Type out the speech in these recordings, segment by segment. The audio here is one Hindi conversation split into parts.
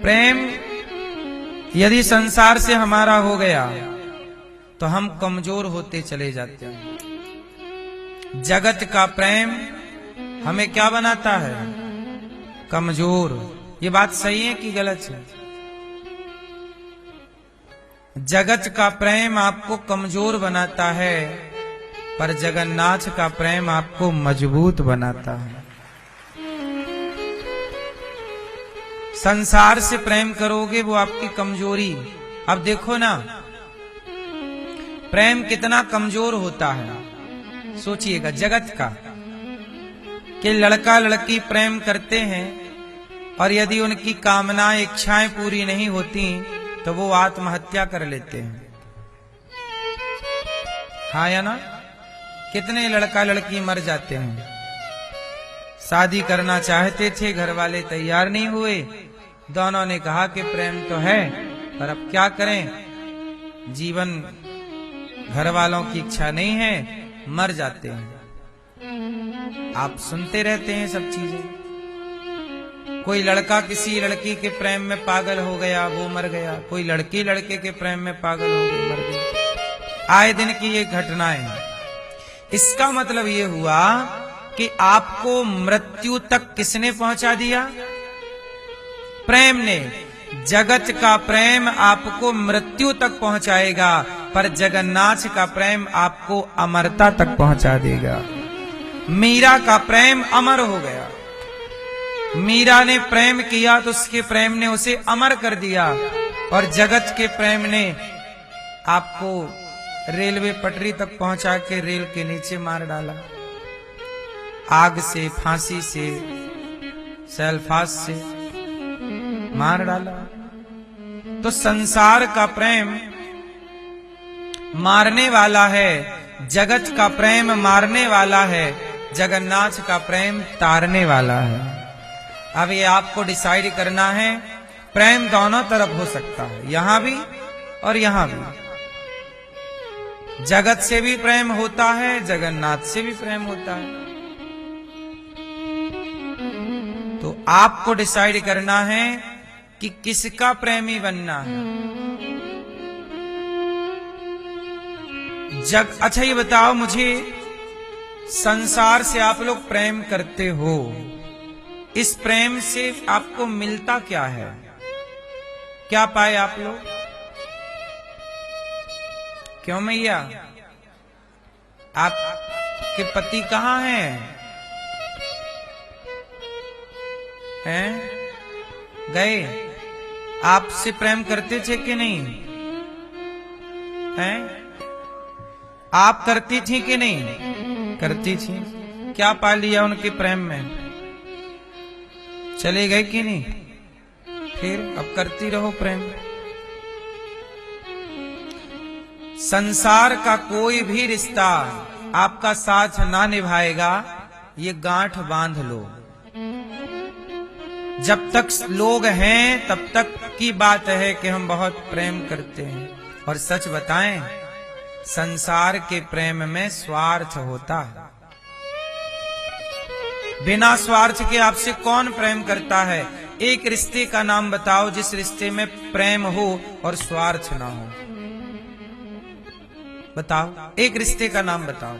प्रेम यदि संसार से हमारा हो गया तो हम कमजोर होते चले जाते हैं। जगत का प्रेम हमें क्या बनाता है? कमजोर। ये बात सही है कि गलत है? जगत का प्रेम आपको कमजोर बनाता है, पर जगन्नाथ का प्रेम आपको मजबूत बनाता है। संसार से प्रेम करोगे वो आपकी कमजोरी। अब देखो ना, प्रेम कितना कमजोर होता है। सोचिएगा जगत का कि लड़का लड़की प्रेम करते हैं और यदि उनकी कामनाएं इच्छाएं पूरी नहीं होती तो वो आत्महत्या कर लेते हैं। हाँ या ना? कितने लड़का लड़की मर जाते हैं। शादी करना चाहते थे, घर वाले तैयार नहीं हुए। दोनों ने कहा कि प्रेम तो है पर अब क्या करें, जीवन घर वालों की इच्छा नहीं है, मर जाते हैं। आप सुनते रहते हैं सब चीजें। कोई लड़का किसी लड़की के प्रेम में पागल हो गया, वो मर गया। कोई लड़की लड़के के प्रेम में पागल हो गई, मर गई। आए दिन की ये घटनाएं हैं। इसका मतलब ये हुआ कि आपको मृत्यु तक किसने पहुंचा दिया? प्रेम ने। जगत का प्रेम आपको मृत्यु तक पहुंचाएगा, पर जगन्नाथ का प्रेम आपको अमरता तक पहुंचा देगा। मीरा का प्रेम अमर हो गया। मीरा ने प्रेम किया तो उसके प्रेम ने उसे अमर कर दिया, और जगत के प्रेम ने आपको रेलवे पटरी तक पहुंचा के रेल के नीचे मार डाला। आग से, फांसी से, सेल्फास से मार डाला। तो संसार का प्रेम मारने वाला है, जगत का प्रेम मारने वाला है, जगन्नाथ का प्रेम तारने वाला है। अब ये आपको डिसाइड करना है। प्रेम दोनों तरफ हो सकता है, यहां भी और यहां भी। जगत से भी प्रेम होता है, जगन्नाथ से भी प्रेम होता है। तो आपको डिसाइड करना है कि किसका प्रेमी बनना है। अच्छा ये बताओ मुझे, संसार से आप लोग प्रेम करते हो, इस प्रेम से आपको मिलता क्या है? क्या पाए आप लोग? क्यों मैया? आपके पति कहाँ हैं? हैं? गए? आपसे प्रेम करते थे कि नहीं? हैं? आप करती थी कि नहीं? करती थी। क्या पा लिया उनके प्रेम में? चले गए कि नहीं? फिर अब करती रहो प्रेम। संसार का कोई भी रिश्ता आपका साथ ना निभाएगा, ये गांठ बांध लो। जब तक लोग हैं तब तक की बात है कि हम बहुत प्रेम करते हैं। और सच बताएं, संसार के प्रेम में स्वार्थ होता है। बिना स्वार्थ के आपसे कौन प्रेम करता है? एक रिश्ते का नाम बताओ जिस रिश्ते में प्रेम हो और स्वार्थ ना हो। बताओ, एक रिश्ते का नाम बताओ।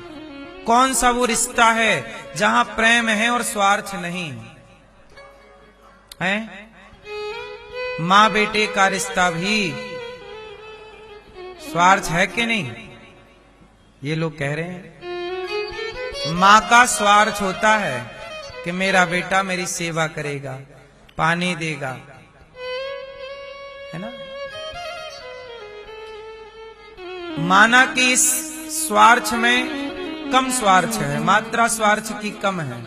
कौन सा वो रिश्ता है जहां प्रेम है और स्वार्थ नहीं है? माँ बेटे का रिश्ता भी स्वार्थ है कि नहीं? ये लोग कह रहे हैं माँ का स्वार्थ होता है कि मेरा बेटा मेरी सेवा करेगा, पानी देगा, है ना? माना कि इस स्वार्थ में कम स्वार्थ है, मात्रा स्वार्थ की कम है,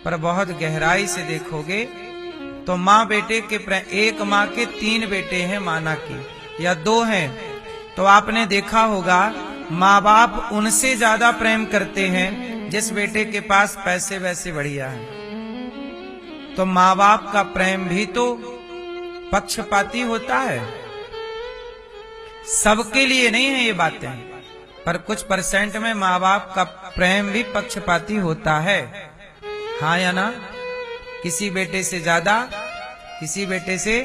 पर बहुत गहराई से देखोगे तो माँ बेटे के एक माँ के 3 बेटे हैं माना की, या 2 हैं, तो आपने देखा होगा माँ बाप उनसे ज्यादा प्रेम करते हैं जिस बेटे के पास पैसे वैसे बढ़िया है। तो माँ बाप का प्रेम भी तो पक्षपाती होता है। सबके लिए नहीं है ये बातें, पर कुछ परसेंट में माँ बाप का प्रेम भी पक्षपाती होता है। हाँ या ना? किसी बेटे से ज्यादा, किसी बेटे से,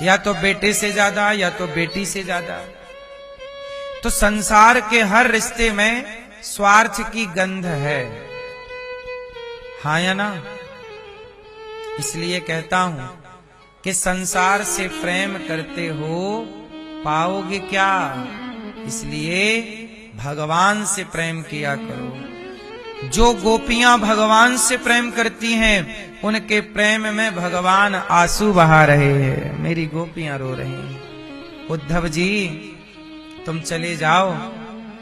या तो बेटे से ज्यादा या तो बेटी से ज्यादा। तो संसार के हर रिश्ते में स्वार्थ की गंध है, हाँ या ना? इसलिए कहता हूं कि संसार से प्रेम करते हो पाओगे क्या? इसलिए भगवान से प्रेम किया करो। जो गोपियां भगवान से प्रेम करती हैं, उनके प्रेम में भगवान आंसू बहा रहे हैं। मेरी गोपियां रो रही हैं। उद्धव जी तुम चले जाओ,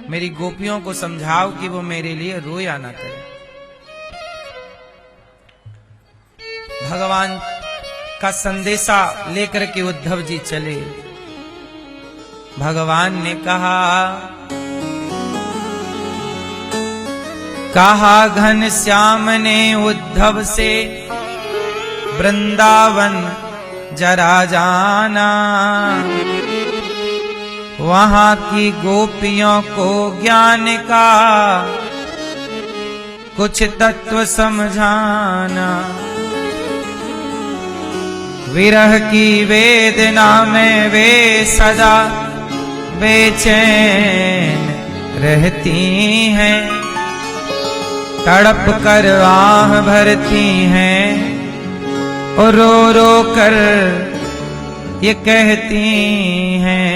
मेरी गोपियों को समझाओ कि वो मेरे लिए रोया ना करे। भगवान का संदेशा लेकर के उद्धव जी चले। भगवान ने कहा घनश्याम ने उद्धव से, वृंदावन जरा जाना, वहां की गोपियों को ज्ञान का कुछ तत्व समझाना। विरह की वेदना में वे सदा बेचैन रहती हैं, तड़प कर आह भरती हैं और रो रो कर ये कहती हैं।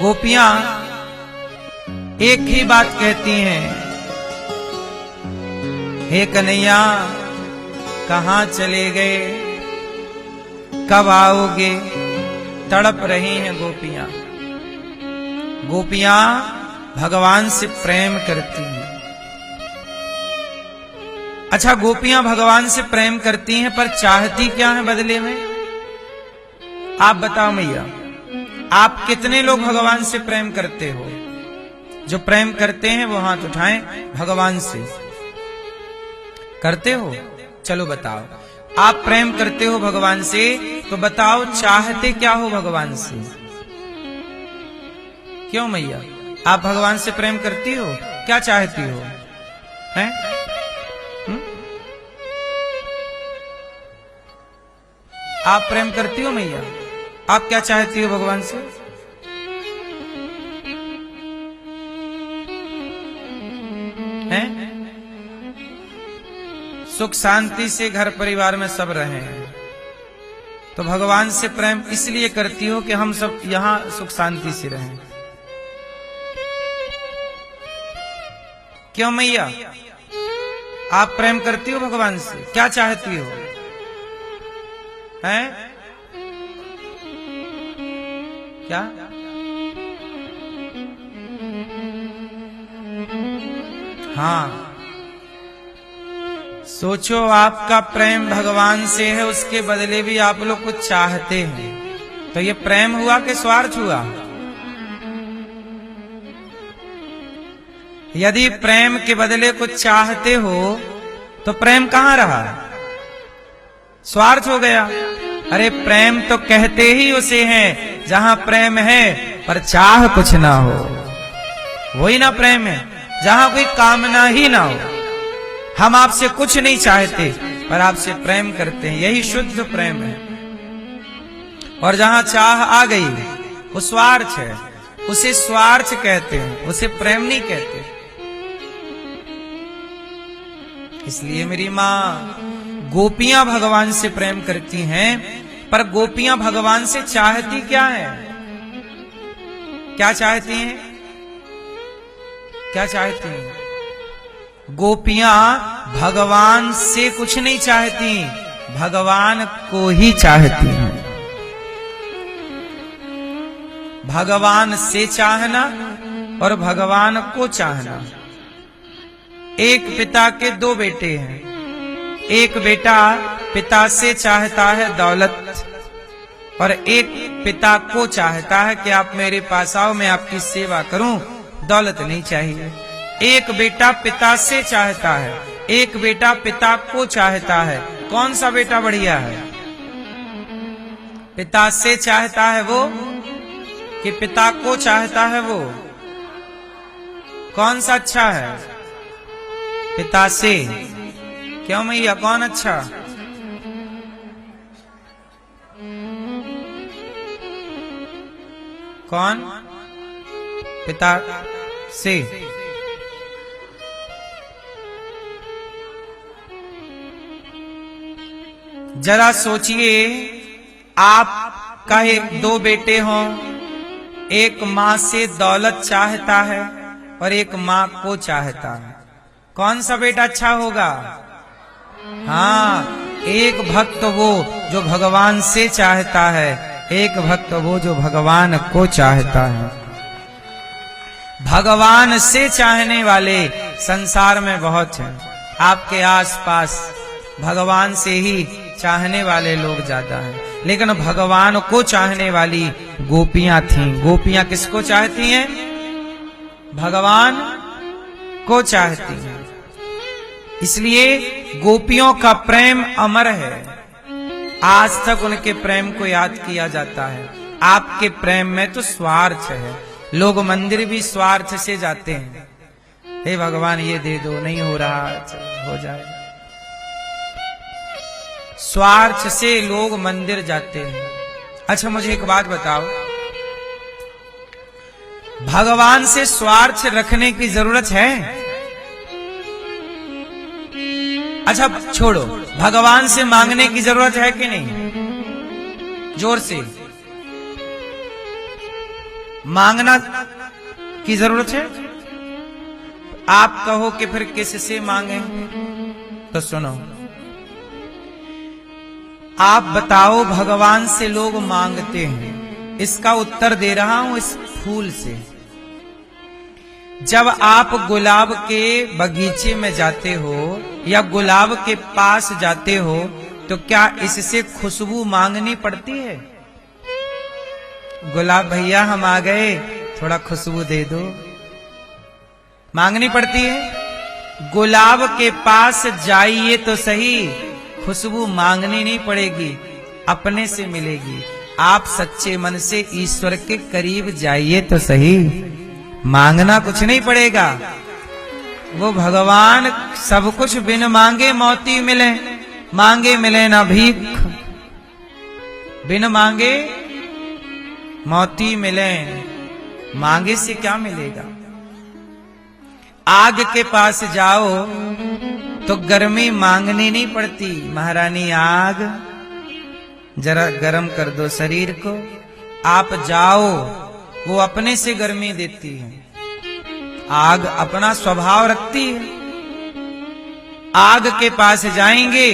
गोपियां एक ही बात कहती हैं, हे कन्हैया कहाँ चले गए, कब आओगे? तड़प रही हैं गोपियां। गोपियां भगवान से प्रेम करती हैं। अच्छा, गोपियां भगवान से प्रेम करती हैं, पर चाहती क्या है बदले में? आप बताओ मैया, आप कितने लोग भगवान से प्रेम करते हो? जो प्रेम करते हैं वो हाथ उठाएं। भगवान से करते हो? चलो बताओ, आप प्रेम करते हो भगवान से, तो बताओ चाहते क्या हो भगवान से? क्यों मैया, आप भगवान से प्रेम करती हो? क्या चाहती हो? हैं? आप प्रेम करती हो मैया? आप क्या चाहती हो भगवान से? हैं? सुख शांति से घर परिवार में सब रहे हैं, तो भगवान से प्रेम इसलिए करती हो कि हम सब यहां सुख शांति से रहें। क्यों मैया, आप प्रेम करती हो भगवान से? क्या चाहती हो? हैं? क्या? हाँ, सोचो, आपका प्रेम भगवान से है, उसके बदले भी आप लोग कुछ चाहते हैं, तो ये प्रेम हुआ कि स्वार्थ हुआ? यदि प्रेम के बदले कुछ चाहते हो तो प्रेम कहां रहा? स्वार्थ हो गया। अरे प्रेम तो कहते ही उसे हैं जहां प्रेम है पर चाह कुछ ना हो, वही ना प्रेम है। जहां कोई कामना ही ना हो, हम आपसे कुछ नहीं चाहते पर आपसे प्रेम करते हैं, यही शुद्ध प्रेम है। और जहां चाह आ गई वो स्वार्थ है, उसे स्वार्थ कहते हैं, उसे प्रेम नहीं कहते। इसलिए मेरी माँ, गोपियां भगवान से प्रेम करती हैं, पर गोपियां भगवान से चाहती क्या है? क्या चाहती हैं? क्या चाहती हैं? गोपियां भगवान से कुछ नहीं चाहती, भगवान को ही चाहती हैं। भगवान से चाहना और भगवान को चाहना। एक पिता के दो बेटे हैं। एक बेटा पिता से चाहता है दौलत, और एक पिता को चाहता है कि आप मेरे पास आओ, मैं आपकी सेवा करूं, दौलत नहीं चाहिए। एक बेटा पिता से चाहता है, एक बेटा पिता को चाहता है। कौन सा बेटा बढ़िया है? पिता से चाहता है वो कि पिता को चाहता है वो? कौन सा अच्छा है? पिता से। क्यों मैया, कौन अच्छा? कौन? पिता से। जरा सोचिए, आप का दो बेटे हों, एक मां से दौलत चाहता है और एक मां को चाहता है, कौन सा बेटा अच्छा होगा? हाँ, एक भक्त वो जो भगवान से चाहता है, एक भक्त वो जो भगवान को चाहता है। भगवान से चाहने वाले संसार में बहुत हैं। आपके आसपास भगवान से ही चाहने वाले लोग ज्यादा हैं, लेकिन भगवान को चाहने वाली गोपियां थीं। गोपियां किसको चाहती हैं? भगवान को चाहती हैं। इसलिए गोपियों का प्रेम अमर है, आज तक उनके प्रेम को याद किया जाता है। आपके प्रेम में तो स्वार्थ है, लोग मंदिर भी स्वार्थ से जाते हैं। हे भगवान ये दे दो, नहीं हो रहा, हो जाए। स्वार्थ से लोग मंदिर जाते हैं। अच्छा मुझे एक बात बताओ, भगवान से स्वार्थ रखने की जरूरत है? अच्छा छोड़ो, भगवान से मांगने की जरूरत है कि नहीं? जोर से मांगना की जरूरत है। आप कहो कि फिर किससे मांगे, तो सुनो, आप बताओ भगवान से लोग मांगते हैं, इसका उत्तर दे रहा हूं इस फूल से। जब आप गुलाब के बगीचे में जाते हो या गुलाब के पास जाते हो, तो क्या इससे खुशबू मांगनी पड़ती है? गुलाब भैया हम आ गए, थोड़ा खुशबू दे दो, मांगनी पड़ती है? गुलाब के पास जाइए तो सही, खुशबू मांगनी नहीं पड़ेगी, अपने से मिलेगी। आप सच्चे मन से ईश्वर के करीब जाइए तो सही, मांगना कुछ नहीं पड़ेगा। वो भगवान सब कुछ बिन मांगे मोती मिले, मांगे मिले ना भीख। बिन मांगे मोती मिले, मांगे से क्या मिलेगा? आग के पास जाओ तो गर्मी मांगनी नहीं पड़ती, महारानी आग जरा गर्म कर दो शरीर को। आप जाओ, वो अपने से गर्मी देती है। आग अपना स्वभाव रखती है। आग के पास जाएंगे,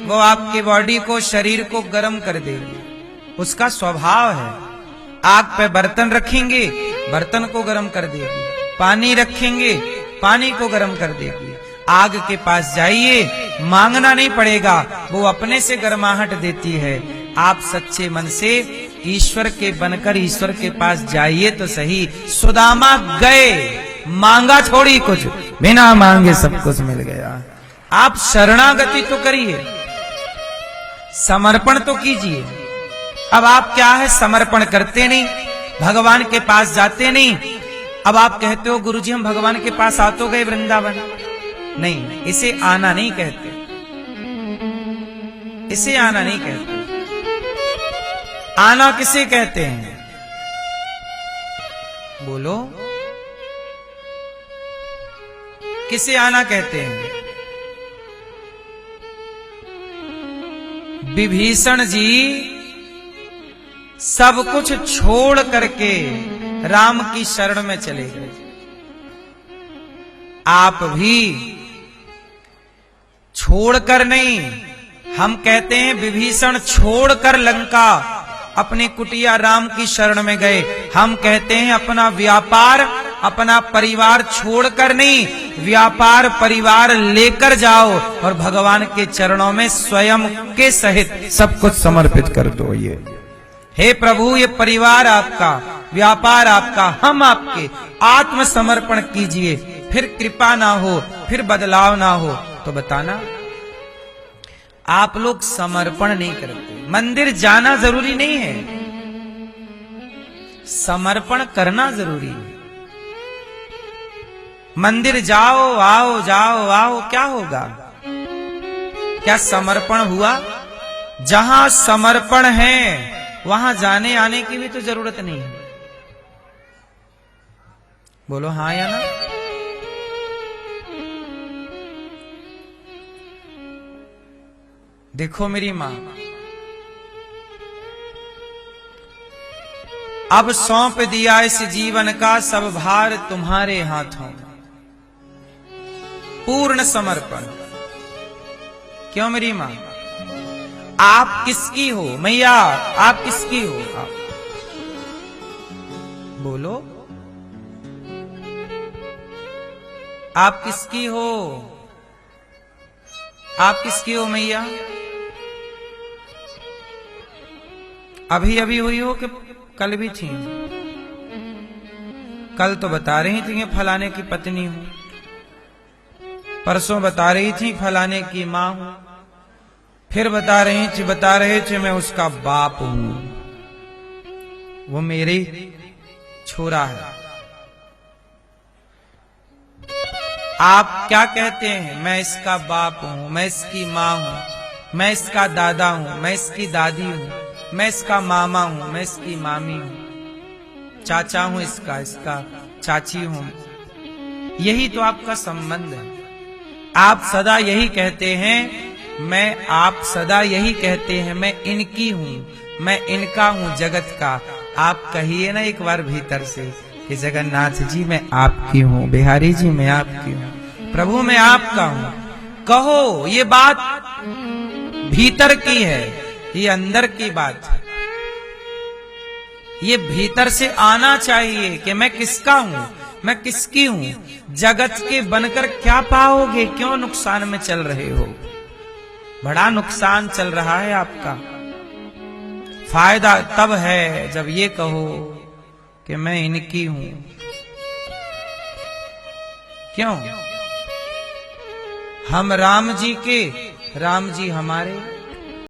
वो आपके बॉडी को, शरीर को गर्म कर देगी, उसका स्वभाव है। आग पे बर्तन रखेंगे, बर्तन को गर्म कर देगी। पानी रखेंगे, पानी को गर्म कर देगी। आग के पास जाइए, मांगना नहीं पड़ेगा, वो अपने से गर्माहट देती है। आप सच्चे मन से ईश्वर के बनकर ईश्वर के पास जाइए तो सही। सुदामा गए, मांगा थोड़ी कुछ, बिना मांगे सब कुछ मिल गया। आप शरणागति तो करिए, समर्पण तो कीजिए। अब आप क्या है, समर्पण करते नहीं, भगवान के पास जाते नहीं। अब आप कहते हो गुरुजी हम भगवान के पास आ तो गए वृंदावन, नहीं, इसे आना नहीं कहते, इसे आना नहीं कहते। आना किसे कहते हैं? बोलो, किसे आना कहते हैं? विभीषण जी सब कुछ छोड़ करके राम की शरण में चले गए। आप भी छोड़कर नहीं, हम कहते हैं विभीषण छोड़कर लंका अपनी कुटिया राम की शरण में गए। हम कहते हैं अपना व्यापार, अपना परिवार छोड़कर नहीं, व्यापार परिवार लेकर जाओ और भगवान के चरणों में स्वयं के सहित सब कुछ समर्पित कर दो। ये हे प्रभु, ये परिवार आपका, व्यापार आपका, हम आपके, आत्मसमर्पण कीजिए। फिर कृपा ना हो, फिर बदलाव ना हो तो बताना। आप लोग समर्पण नहीं करते। मंदिर जाना जरूरी नहीं है, समर्पण करना जरूरी है। मंदिर जाओ आओ, जाओ आओ, क्या होगा? क्या समर्पण हुआ? जहां समर्पण है वहां जाने आने की भी तो जरूरत नहीं है। बोलो हाँ या ना? देखो मेरी मां, अब सौंप दिया इस जीवन का सब भार तुम्हारे हाथों, पूर्ण समर्पण। क्यों मेरी मां? आप किसकी हो मैया? आप किसकी हो? आप बोलो, आप किसकी हो? आप किसकी हो मैया? अभी अभी हुई हो कि कल भी थी? कल तो बता रही थी कि फलाने की पत्नी हूं, परसों बता रही थी फलाने की मां हूं, फिर बता रहे थे मैं उसका बाप हूं, वो मेरे छोरा है। आप क्या कहते हैं? मैं इसका बाप हूं, मैं इसकी मां हूं, मैं इसका दादा हूं, मैं इसकी दादी हूं, मैं इसका मामा हूं, मैं इसकी मामी हूं, चाचा हूं इसका, इसका चाची हूं। यही तो आपका संबंध है। आप सदा यही कहते हैं, आप सदा यही कहते हैं मैं इनकी हूं, मैं इनका हूं, जगत का। आप कहिए ना एक बार भीतर से कि जगन्नाथ जी मैं आपकी हूं, बिहारी जी मैं आपकी हूं, प्रभु मैं आपका हूं। कहो, ये बात भीतर की है, ये अंदर की बात है। ये भीतर से आना चाहिए कि मैं किसका हूं, मैं किसकी हूं। जगत के बनकर क्या पाओगे? क्यों नुकसान में चल रहे हो? बड़ा नुकसान चल रहा है आपका। फायदा तब है जब ये कहो कि मैं इनकी हूं। क्यों? हम राम जी के, राम जी हमारे।